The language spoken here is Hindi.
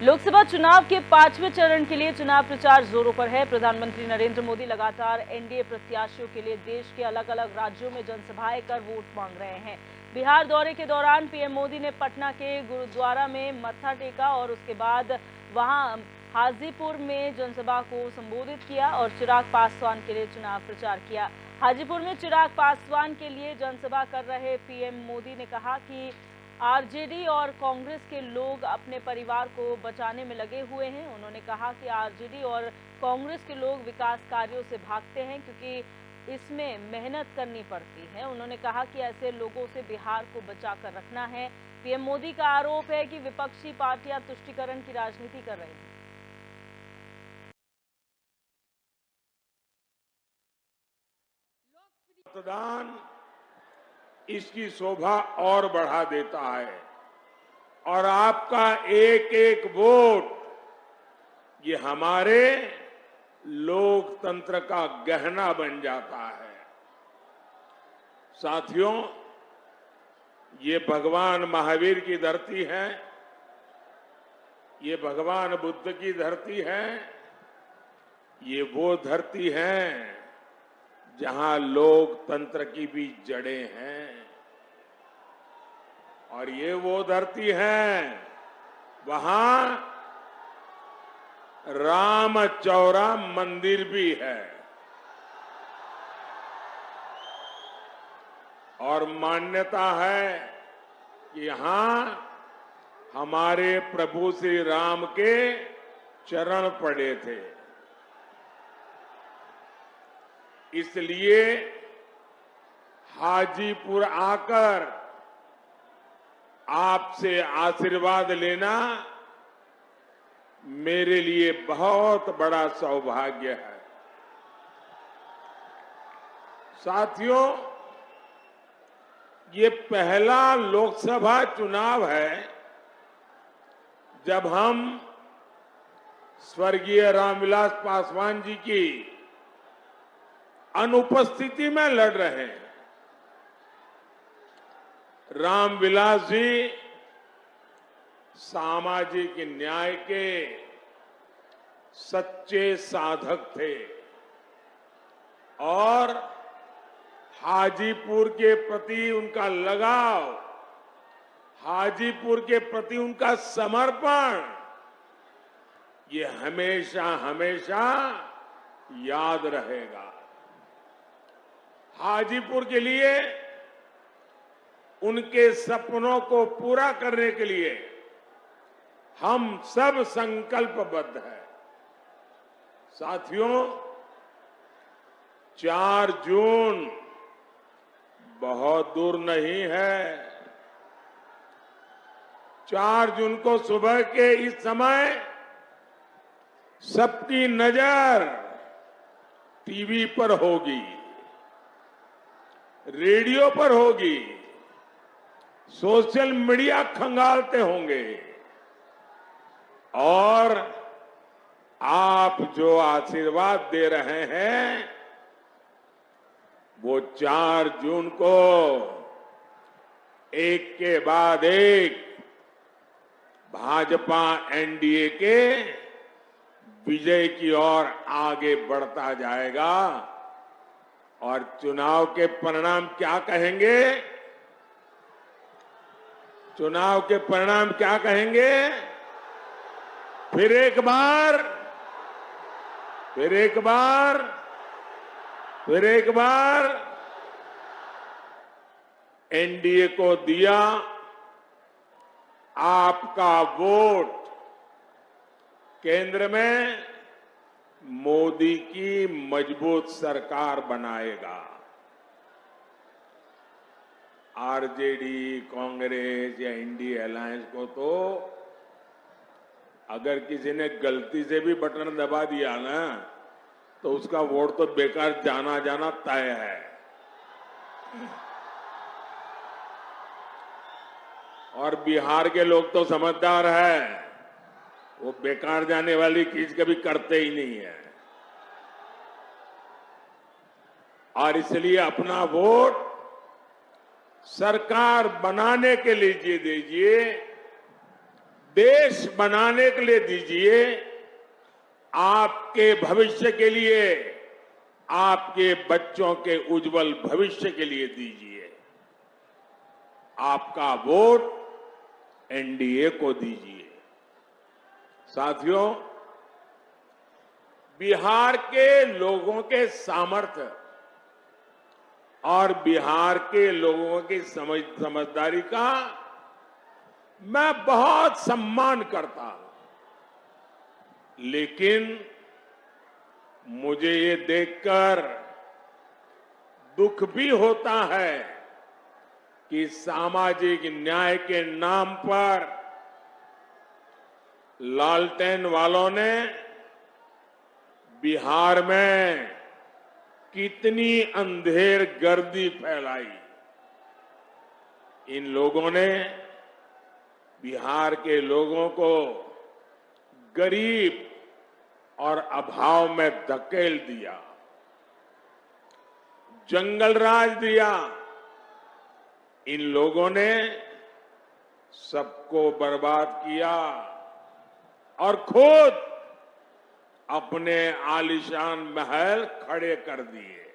लोकसभा चुनाव के 5वें चरण के लिए चुनाव प्रचार जोरों पर है। प्रधानमंत्री नरेंद्र मोदी लगातार एनडीए प्रत्याशियों के लिए देश के अलग अलग राज्यों में जनसभाएं कर वोट मांग रहे हैं। बिहार दौरे के दौरान पीएम मोदी ने पटना के गुरुद्वारा में मत्था टेका और उसके बाद वहां हाजीपुर में जनसभा को संबोधित किया और चिराग पासवान के लिए चुनाव प्रचार किया। हाजीपुर में चिराग पासवान के लिए जनसभा कर रहे पीएम मोदी ने कहा कि आरजेडी और कांग्रेस के लोग अपने परिवार को बचाने में लगे हुए हैं। उन्होंने कहा कि आरजेडी और कांग्रेस के लोग विकास कार्यों से भागते हैं क्योंकि इसमें मेहनत करनी पड़ती है। उन्होंने कहा कि ऐसे लोगों से बिहार को बचाकर रखना है। पीएम मोदी का आरोप है कि विपक्षी पार्टियां तुष्टीकरण की राजनीति कर रही हैं। मतदान इसकी शोभा और बढ़ा देता है और आपका एक एक वोट ये हमारे लोकतंत्र का गहना बन जाता है। साथियों, ये भगवान महावीर की धरती है, ये भगवान बुद्ध की धरती है, ये वो धरती है जहां लोकतंत्र की भी जड़ें हैं और ये वो धरती है वहां रामचौरा मंदिर भी है और मान्यता है कि यहां हमारे प्रभु श्री राम के चरण पड़े थे। इसलिए हाजीपुर आकर आपसे आशीर्वाद लेना मेरे लिए बहुत बड़ा सौभाग्य है। साथियों, ये पहला लोकसभा चुनाव है जब हम स्वर्गीय रामविलास पासवान जी की अनुपस्थिति में लड़ रहे हैं। रामविलास जी सामाजिक न्याय के सच्चे साधक थे और हाजीपुर के प्रति उनका लगाव, हाजीपुर के प्रति उनका समर्पण ये हमेशा हमेशा याद रहेगा। हाजीपुर के लिए उनके सपनों को पूरा करने के लिए हम सब संकल्पबद्ध हैं। साथियों, 4 जून बहुत दूर नहीं है। 4 जून को सुबह के इस समय सबकी नजर टीवी पर होगी, रेडियो पर होगी, सोशल मीडिया खंगालते होंगे और आप जो आशीर्वाद दे रहे हैं वो 4 जून को एक के बाद एक भाजपा एनडीए के विजय की ओर आगे बढ़ता जाएगा। और चुनाव के परिणाम क्या कहेंगे? चुनाव के परिणाम क्या कहेंगे? फिर एक बार, फिर एक बार, फिर एक बार एनडीए को दिया आपका वोट केंद्र में मोदी की मजबूत सरकार बनाएगा। आरजेडी, कांग्रेस या इंडिया अलायंस को तो अगर किसी ने गलती से भी बटन दबा दिया ना तो उसका वोट तो बेकार जाना जाना तय है। और बिहार के लोग तो समझदार है, वो बेकार जाने वाली चीज कभी करते ही नहीं है और इसलिए अपना वोट सरकार बनाने के लिए दीजिए, देश बनाने के लिए दीजिए, आपके भविष्य के लिए, आपके बच्चों के उज्जवल भविष्य के लिए दीजिए। आपका वोट एनडीए को दीजिए। साथियों, बिहार के लोगों के सामर्थ्य और बिहार के लोगों की समझदारी का मैं बहुत सम्मान करता हूं, लेकिन मुझे ये देखकर दुख भी होता है कि सामाजिक न्याय के नाम पर लालटेन वालों ने बिहार में कितनी अंधेर गर्दी फैलाई। इन लोगों ने बिहार के लोगों को गरीब और अभाव में धकेल दिया, जंगल राज दिया। इन लोगों ने सबको बर्बाद किया और खुद अपने आलीशान महल खड़े कर दिए।